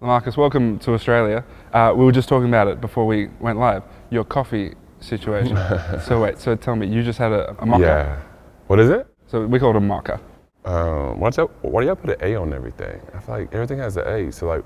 LaMarcus, welcome to Australia. We were just talking about it before we went live, your coffee situation. So tell me, you just had a mocha? Yeah. What is it? So we call it a mocha. Why do y'all put an A on everything? I feel like everything has an A. So like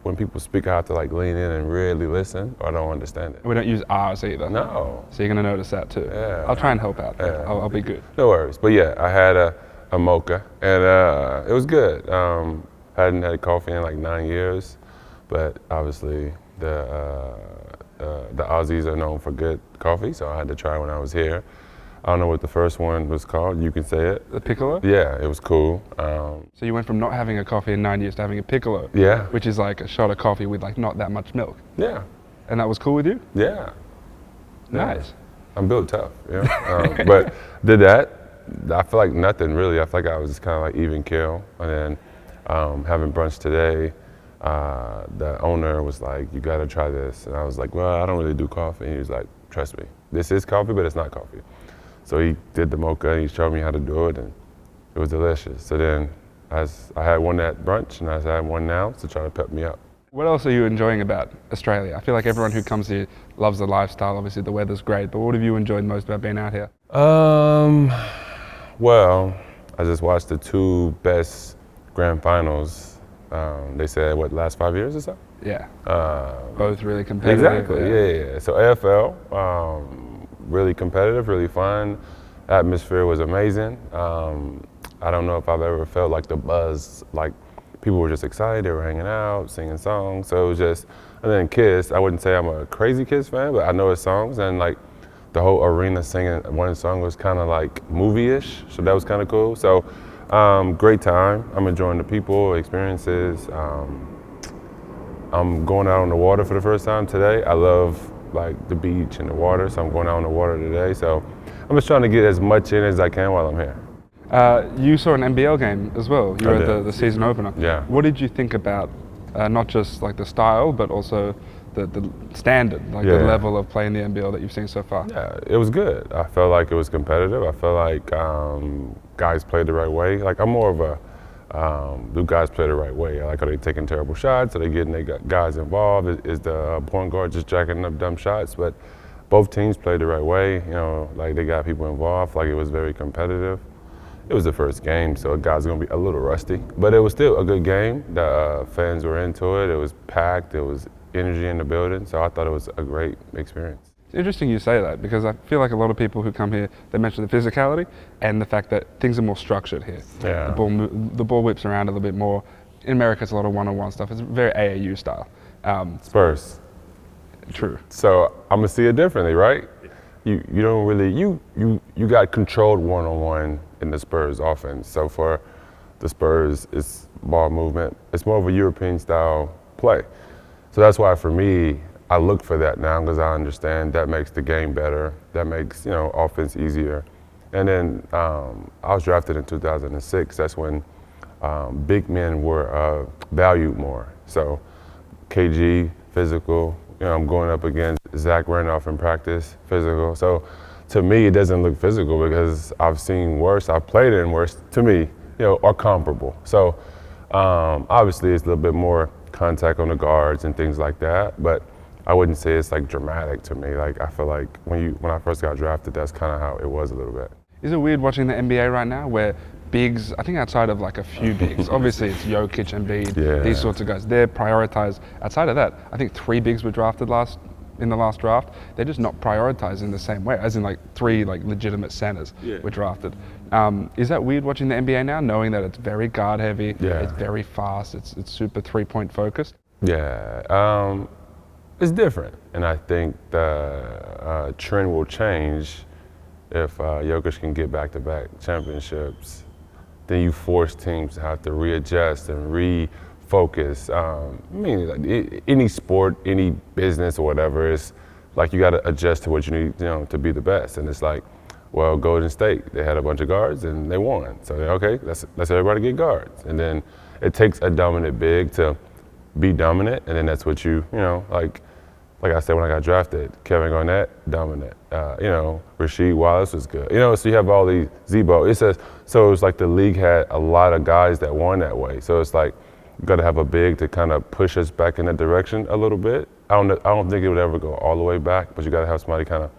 when people speak, I have to like lean in and really listen, or I don't understand it. We don't use R's either. No. So you're going to notice that too. Yeah. I'll try and help out. Yeah. I'll be good. No worries. But yeah, I had a mocha, and it was good. Hadn't had coffee in like 9 years, but obviously the Aussies are known for good coffee, so I had to try when I was here. I don't know what the first one was called. You can say it. The piccolo? Yeah, it was cool. So you went from not having a coffee in 9 years to having a piccolo. Yeah. Which is like a shot of coffee with like not that much milk. Yeah. And that was cool with you? Yeah. Nice. I'm built tough, you know. But did that. I feel like nothing really. I feel like I was just kind of like even keel. And then having brunch today, the owner was like, "You got to try this." And I was like, "Well, I don't really do coffee." And he was like, "Trust me, this is coffee, but it's not coffee." So he did the mocha and he showed me how to do it, and it was delicious. So then I had one at brunch and I had one now to try to pep me up. What else are you enjoying about Australia? I feel like everyone who comes here loves the lifestyle. Obviously the weather's great, but what have you enjoyed most about being out here? Well, I just watched the two best grand finals. They said, what, last 5 years or so? Yeah. Both really competitive. Exactly, yeah. So AFL, really competitive, really fun. Atmosphere was amazing. I don't know if I've ever felt like the buzz, like people were just excited, they were hanging out, singing songs. So it was just, and then Kiss, I wouldn't say I'm a crazy Kiss fan, but I know his songs, and like the whole arena singing one song was kind of like movie-ish, so that was kind of cool. So great time. I'm enjoying the people, experiences. I'm going out on the water for the first time today. I love like the beach and the water, so I'm going out on the water today. So I'm just trying to get as much in as I can while I'm here. You saw an NBL game as well. You were at the season opener. Yeah. What did you think about not just like the style, but also the standard, like the level of play in the NBL that you've seen so far? Yeah, it was good. I felt like it was competitive. I felt like guys played the right way. Like I'm more of a do guys play the right way? Like, are they taking terrible shots? Are they getting their guys involved? Is the point guard just jacking up dumb shots? But both teams played the right way. You know, like they got people involved. Like it was very competitive. It was the first game, so guys are gonna be a little rusty. But it was still a good game. The fans were into it. It was packed. There was energy in the building. So I thought it was a great experience. It's interesting you say that, because I feel like a lot of people who come here, they mention the physicality and the fact that things are more structured here. Yeah. The ball whips around a little bit more. In America, it's a lot of one-on-one stuff. It's very AAU style. Spurs. True. So I'm gonna see it differently, right? You don't really you got controlled one-on-one in the Spurs offense. So for the Spurs, it's ball movement. It's more of a European style play. So that's why for me, I look for that now, because I understand that makes the game better. That makes, you know, offense easier. And then I was drafted in 2006. That's when big men were valued more. So KG, physical. You know, I'm going up against Zach Randolph in practice, physical. So to me, it doesn't look physical because I've seen worse. I've played in worse. To me, you know, are comparable. So obviously, it's a little bit more contact on the guards and things like that. But I wouldn't say it's like dramatic to me. Like I feel like when I first got drafted, that's kind of how it was a little bit. Is it weird watching the NBA right now where bigs, I think outside of like a few bigs, obviously it's Jokic, Embiid, these sorts of guys, they're prioritized. Outside of that, I think 3 bigs were drafted in the last draft. They're just not prioritized in the same way, as in like 3 like legitimate centers were drafted. Is that weird watching the NBA now, knowing that it's very guard heavy, it's very fast, it's super 3-point focused? Yeah, it's different, and I think the trend will change if Jokic can get back-to-back championships. Then you force teams to have to readjust and refocus. I mean, like any sport, any business or whatever, it's like you got to adjust to what you need, you know, to be the best. And it's like, well, Golden State, they had a bunch of guards and they won. So okay, let's everybody get guards. And then it takes a dominant big to be dominant, and then that's what you know, like I said when I got drafted, Kevin Garnett, dominant. You know, Rasheed Wallace was good. You know, so you have all these Zebo. So it's like the league had a lot of guys that won that way. So it's like got to have a big to kind of push us back in that direction a little bit. I don't think it would ever go all the way back, but you got to have somebody kind of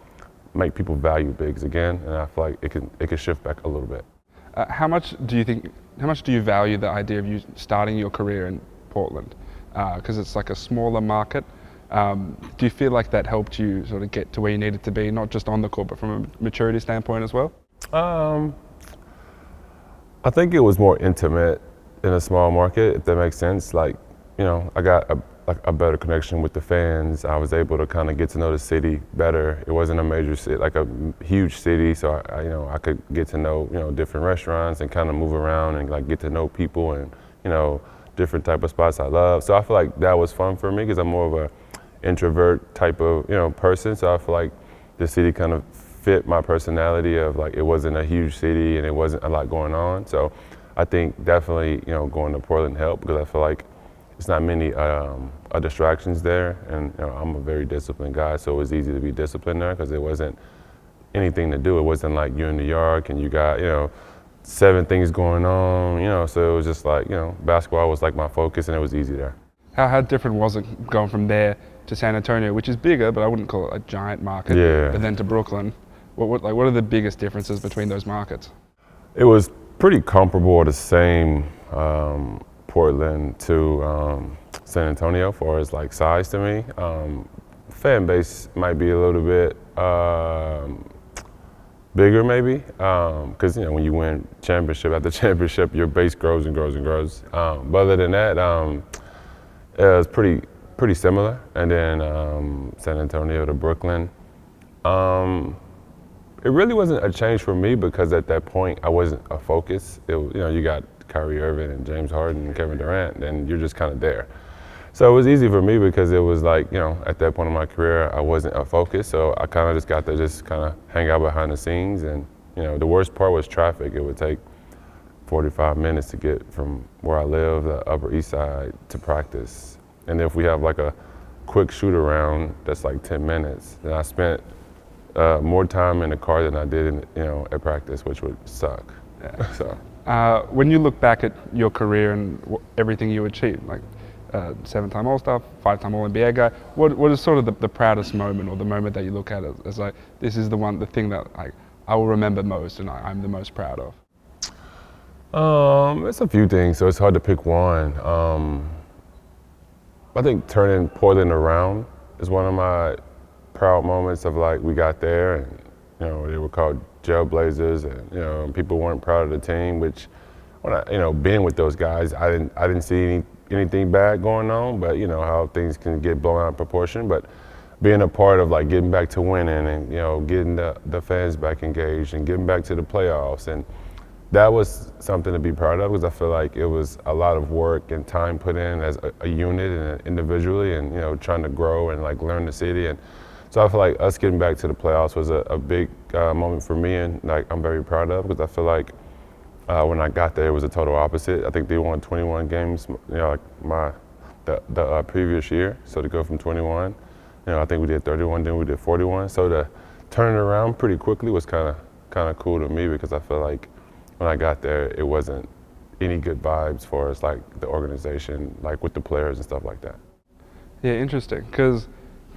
make people value bigs again, and I feel like it can shift back a little bit. How much do you value the idea of you starting your career in Portland? Because it's like a smaller market. Do you feel like that helped you sort of get to where you needed to be, not just on the court, but from a maturity standpoint as well? I think it was more intimate in a small market, if that makes sense. Like, I got a better connection with the fans. I was able to kind of get to know the city better. It wasn't a major city, like a huge city, so I could get to know different restaurants and kind of move around and like get to know people and different type of spots I love. So I feel like that was fun for me because I'm more of a introvert type of person. So I feel like the city kind of fit my personality of like it wasn't a huge city and it wasn't a lot going on. So I think definitely going to Portland helped because I feel like it's not many distractions there, and I'm a very disciplined guy, so it was easy to be disciplined there because there wasn't anything to do. It wasn't like you're in New York and you got 7 things going on, so it was just like basketball was like my focus, and it was easy there. How different was it going from there to San Antonio, which is bigger, but I wouldn't call it a giant market, but then to Brooklyn? What are the biggest differences between those markets? It was pretty comparable, the same Portland to San Antonio as far as like size to me. Fan base might be a little bit bigger maybe, because when you win championship after championship, your base grows and grows and grows. But other than that, it was pretty similar. And then San Antonio to Brooklyn. It really wasn't a change for me because at that point I wasn't a focus. You got Kyrie Irving and James Harden and Kevin Durant, and you're just kind of there. So it was easy for me because it was like, at that point in my career, I wasn't a focus. So I kind of just got to just kind of hang out behind the scenes. And, the worst part was traffic. It would take 45 minutes to get from where I live, the Upper East Side, to practice. And if we have like a quick shoot around, that's like 10 minutes. And I spent more time in the car than I did at practice, which would suck. Yeah. So. When you look back at your career and everything you achieved, like 7-time All-Star, 5-time All-NBA guy, what is sort of the proudest moment, or the moment that you look at as like, this is the thing that I will remember most and I'm the most proud of? It's a few things, so it's hard to pick one. I think turning Portland around is one of my proud moments of like we got there, and they were called Jailblazers, and people weren't proud of the team, which when I being with those guys, I didn't see anything bad going on, but how things can get blown out of proportion. But being a part of like getting back to winning and getting the fans back engaged and getting back to the playoffs, and that was something to be proud of because I feel like it was a lot of work and time put in as a unit and individually, and trying to grow and like learn the city. And so I feel like us getting back to the playoffs was a big moment for me, and like I'm very proud of because I feel like when I got there it was a total opposite. I think they won 21 games, like the previous year. So to go from 21, I think we did 31, then we did 41. So to turn it around pretty quickly was kind of cool to me because I feel like when I got there it wasn't any good vibes for us, like the organization, like with the players and stuff like that. Yeah, interesting, because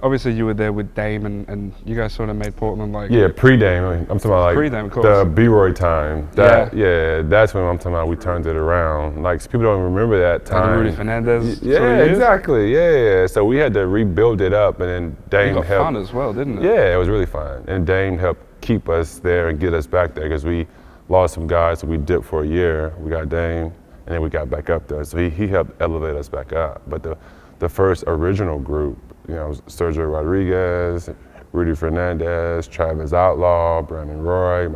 obviously you were there with Dame and you guys sort of made Portland like... Yeah, pre-Dame. I'm talking about like pre-Dame, of course. The B-Roy time. Yeah, that's when I'm talking about we turned it around. Like people don't remember that time. Like Rudy Fernandez. Yeah, exactly. Yeah. So we had to rebuild it up, and then Dame helped. It got fun as well, didn't it? Yeah, it was really fun. And Dame helped keep us there and get us back there because we lost some guys, so we dipped for a year. We got Dame, and then we got back up there. So he helped elevate us back up. But the first original group, Sergio Rodriguez, Rudy Fernandez, Travis Outlaw, Brandon Roy,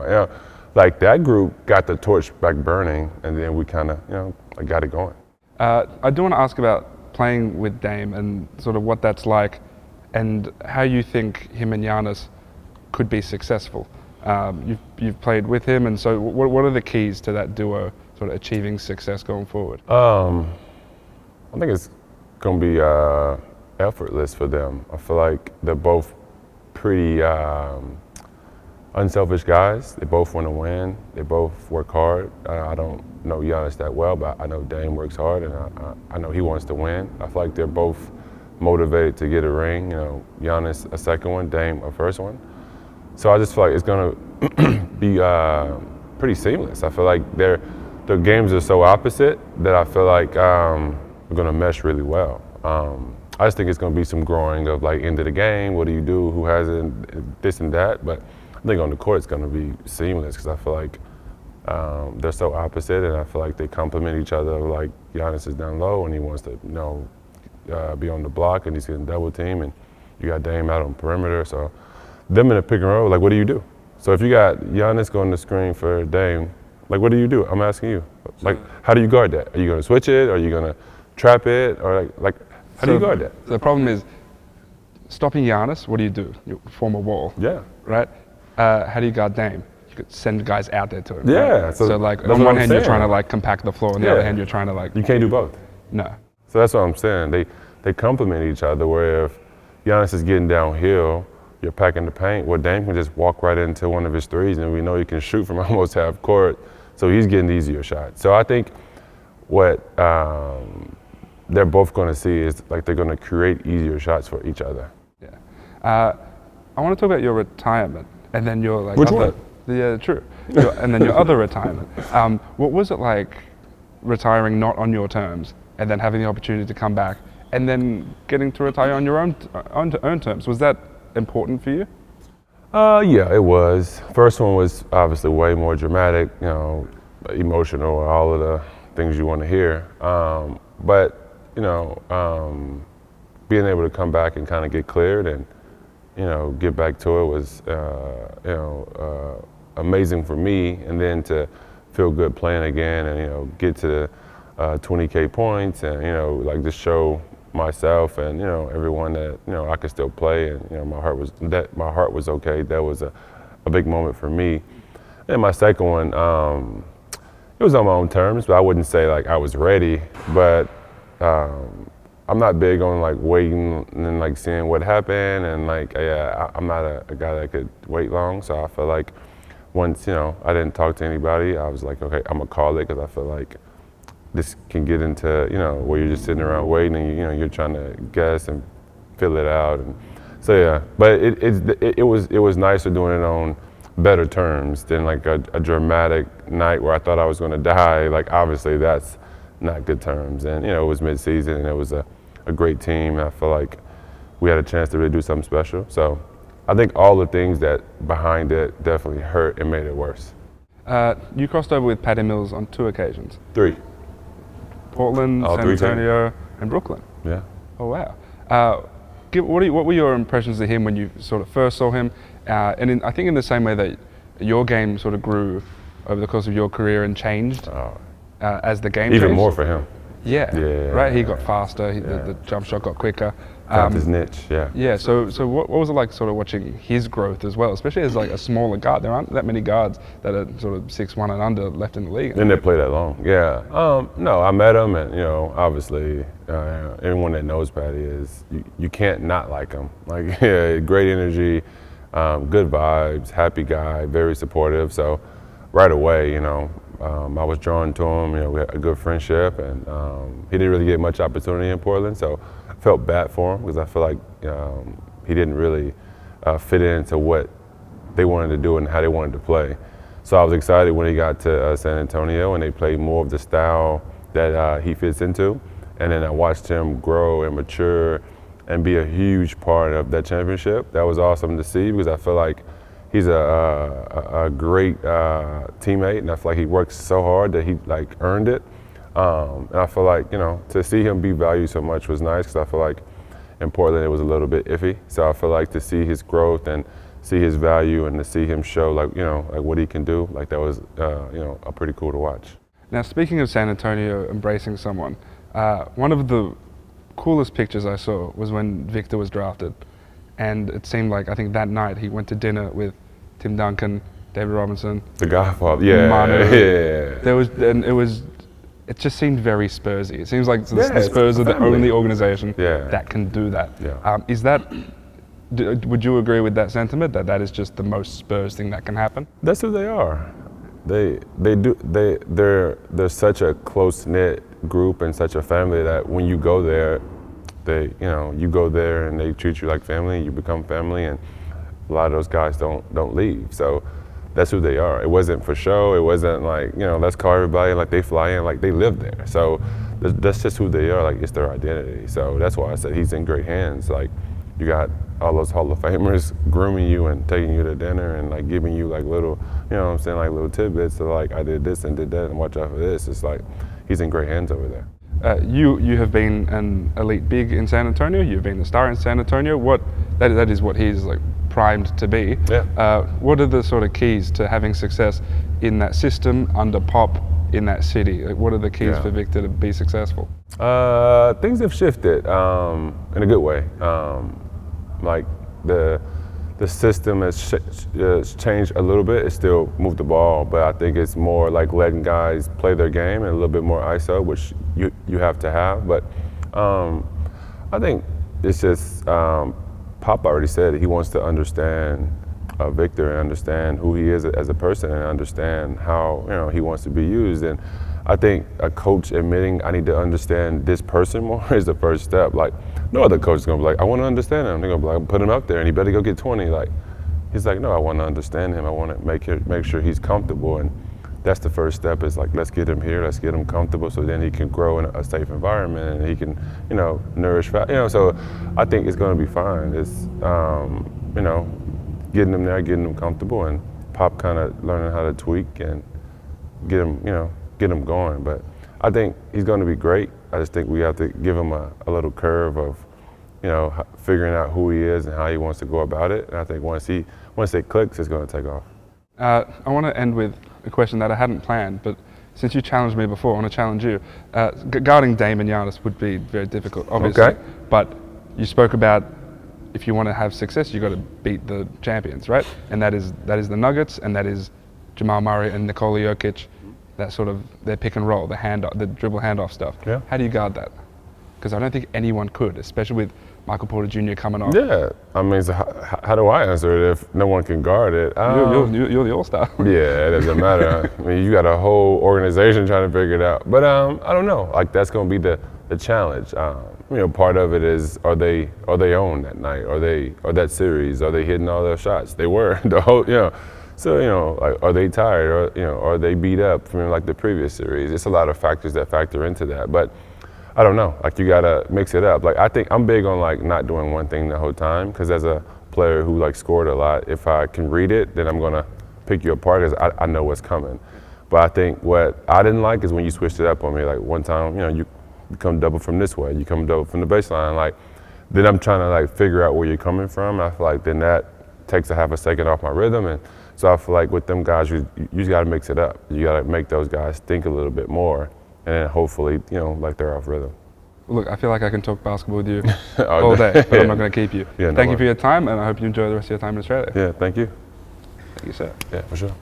like that group got the torch back burning, and then we kind of, got it going. I do want to ask about playing with Dame and sort of what that's like, and how you think him and Giannis could be successful. You've played with him, and so what are the keys to that duo sort of achieving success going forward? I think it's going to be effortless for them. I feel like they're both pretty unselfish guys. They both want to win. They both work hard. I don't know Giannis that well, but I know Dame works hard, and I know he wants to win. I feel like they're both motivated to get a ring. You know, Giannis a second one, Dame a first one. So I just feel like it's gonna be pretty seamless. I feel like the games are so opposite that I feel like we're gonna mesh really well. I just think it's gonna be some growing of like end of the game. What do you do? Who has it? This and that. But I think on the court it's gonna be seamless because I feel like they're so opposite, and I feel like they complement each other. Like Giannis is down low and he wants to, be on the block, and he's getting double team, and you got Dame out on perimeter. So them in a pick and roll, like what do you do? So if you got Giannis going to screen for Dame, like what do you do? I'm asking you. Like how do you guard that? Are you gonna switch it? Are you gonna trap it? Or like how do you guard that? The problem is stopping Giannis. What do you do? You form a wall. Yeah. Right. How do you guard Dame? You could send guys out there to him. Yeah. Right? So like on one hand you're trying to like compact the floor, on the other hand you're trying to like. You can't do both. No. So that's what I'm saying. They complement each other. Where if Giannis is getting downhill, you're packing the paint. Well, Dame can just walk right into one of his threes, and we know he can shoot from almost half court. So he's getting easier shots. So I think what they're both going to see is like they're going to create easier shots for each other. Yeah. I want to talk about your retirement, and then your like. Which other, one? Yeah, true. And then your other retirement. What was it like retiring not on your terms, and then having the opportunity to come back, and then getting to retire on your own terms? Was that important for you? Yeah, it was. First one was obviously way more dramatic, emotional, all of the things you want to hear. But being able to come back and kind of get cleared and get back to it was amazing for me. And then to feel good playing again and get to the 20K points and like just show myself and everyone that I could still play, and my heart was okay. That was a big moment for me. And my second one, it was on my own terms, but I wouldn't say like I was ready. But I'm not big on like waiting and like seeing what happened, and like I'm not a guy that could wait long. So I feel like once I didn't talk to anybody, I was like, okay, I'm gonna call it, because I feel like this can get into where you're just sitting around waiting and you're trying to guess and fill it out. And so yeah, but it was nicer doing it on better terms than like a dramatic night where I thought I was going to die. Like obviously that's not good terms, and it was mid-season and it was a great team, and I feel like we had a chance to really do something special. So I think all the things that behind it definitely hurt and made it worse. You crossed over with Patty Mills on 2 occasions. 3. Portland, San Antonio, and Brooklyn. Yeah. Oh wow. What were your impressions of him when you sort of first saw him? And I think in the same way that your game sort of grew over the course of your career and changed as the game even changed. More for him. Yeah. Right. He got faster. The jump shot got quicker. Found his niche. Yeah. Yeah. So what was it like, sort of watching his growth as well, especially as like a smaller guard? There aren't that many guards that are sort of 6'1" and under left in the league. Didn't they play that long? Yeah. No, I met him, and obviously, everyone that knows Patty is you can't not like him. Like, great energy, good vibes, happy guy, very supportive. So right away, I was drawn to him. We had a good friendship, and he didn't really get much opportunity in Portland, so I felt bad for him because I feel like he didn't really fit into what they wanted to do and how they wanted to play. So I was excited when he got to San Antonio and they played more of the style that he fits into. And then I watched him grow and mature and be a huge part of that championship. That was awesome to see because I feel like he's a great teammate, and I feel like he works so hard that he like earned it. And I feel like to see him be valued so much was nice because I feel like in Portland it was a little bit iffy. So I feel like to see his growth and see his value and to see him show like what he can do, like that was a pretty cool to watch. Now speaking of San Antonio embracing someone, one of the coolest pictures I saw was when Victor was drafted. And it seemed like, I think that night he went to dinner with Tim Duncan, David Robinson, the Godfather, yeah, Manu. Yeah. It just seemed very Spursy. It seems like the Spurs are the only organization that can do that. Yeah. Is that Would you agree with that sentiment, that that is just the most Spurs thing that can happen? That's who they are. They're such a close-knit group and such a family that when you go there, you go there and they treat you like family, you become family, and a lot of those guys don't leave. So that's who they are. It wasn't for show. It wasn't like, let's call everybody, like they fly in, like they live there. So that's just who they are. Like, it's their identity. So that's why I said he's in great hands. Like, you got all those Hall of Famers grooming you and taking you to dinner and like giving you like little, like little tidbits of like, I did this and did that and watch out for this. It's like, he's in great hands over there. You have been an elite big in San Antonio. You've been a star in San Antonio. That is what he's like primed to be. Yeah. What are the sort of keys to having success in that system under Pop in that city? Like, what are the keys for Victor to be successful? Things have shifted in a good way. Like the system has changed a little bit. It still moved the ball, but I think it's more like letting guys play their game and a little bit more ISO, which you have to have. But I think it's just Pop already said he wants to understand Victor and understand who he is as a person and understand how he wants to be used. And I think a coach admitting I need to understand this person more is the first step. Like, no other coach is gonna be like, I want to understand him. They're gonna be like, put him up there and he better go get 20. Like, he's like, no, I want to understand him. I want to make sure he's comfortable. And that's the first step, is like, let's get him here, let's get him comfortable, so then he can grow in a safe environment and he can, nourish. So I think it's gonna be fine. It's getting him there, getting him comfortable, and Pop kind of learning how to tweak and get him going. But I think he's going to be great. I just think we have to give him a little curve of, figuring out who he is and how he wants to go about it. And I think once it clicks, it's going to take off. I want to end with a question that I hadn't planned, but since you challenged me before, I want to challenge you. Guarding Damian Lillard would be very difficult, obviously. Okay. But you spoke about, if you want to have success, you've got to beat the champions, right? And that is the Nuggets, and that is Jamal Murray and Nikola Jokic. That sort of their pick and roll, the dribble handoff stuff. Yeah. How do you guard that? Because I don't think anyone could, especially with Michael Porter Jr. coming off. Yeah, I mean, so how do I answer it if no one can guard it? You're the All-Star. Yeah, it doesn't matter. I mean, you got a whole organization trying to figure it out. But I don't know. Like, that's going to be the challenge. Part of it is, are they on that night? Or that series? Are they hitting all their shots? They were the whole. So, like, are they tired, or are they beat up from like the previous series? It's a lot of factors that factor into that. But I don't know. Like, you gotta mix it up. Like, I think I'm big on like not doing one thing the whole time, because as a player who like scored a lot, if I can read it, then I'm gonna pick you apart because I know what's coming. But I think what I didn't like is when you switched it up on me. Like, one time, you come double from this way, you come double from the baseline. Like, then I'm trying to like figure out where you're coming from. I feel like then that takes a half a second off my rhythm. And so I feel like with them guys, you just got to mix it up. You got to make those guys think a little bit more, and then hopefully, like they're off rhythm. Look, I feel like I can talk basketball with you all day, but I'm not going to keep you. Yeah, thank you for your time, and I hope you enjoy the rest of your time in Australia. Yeah, thank you. Thank you, sir. Yeah, for sure.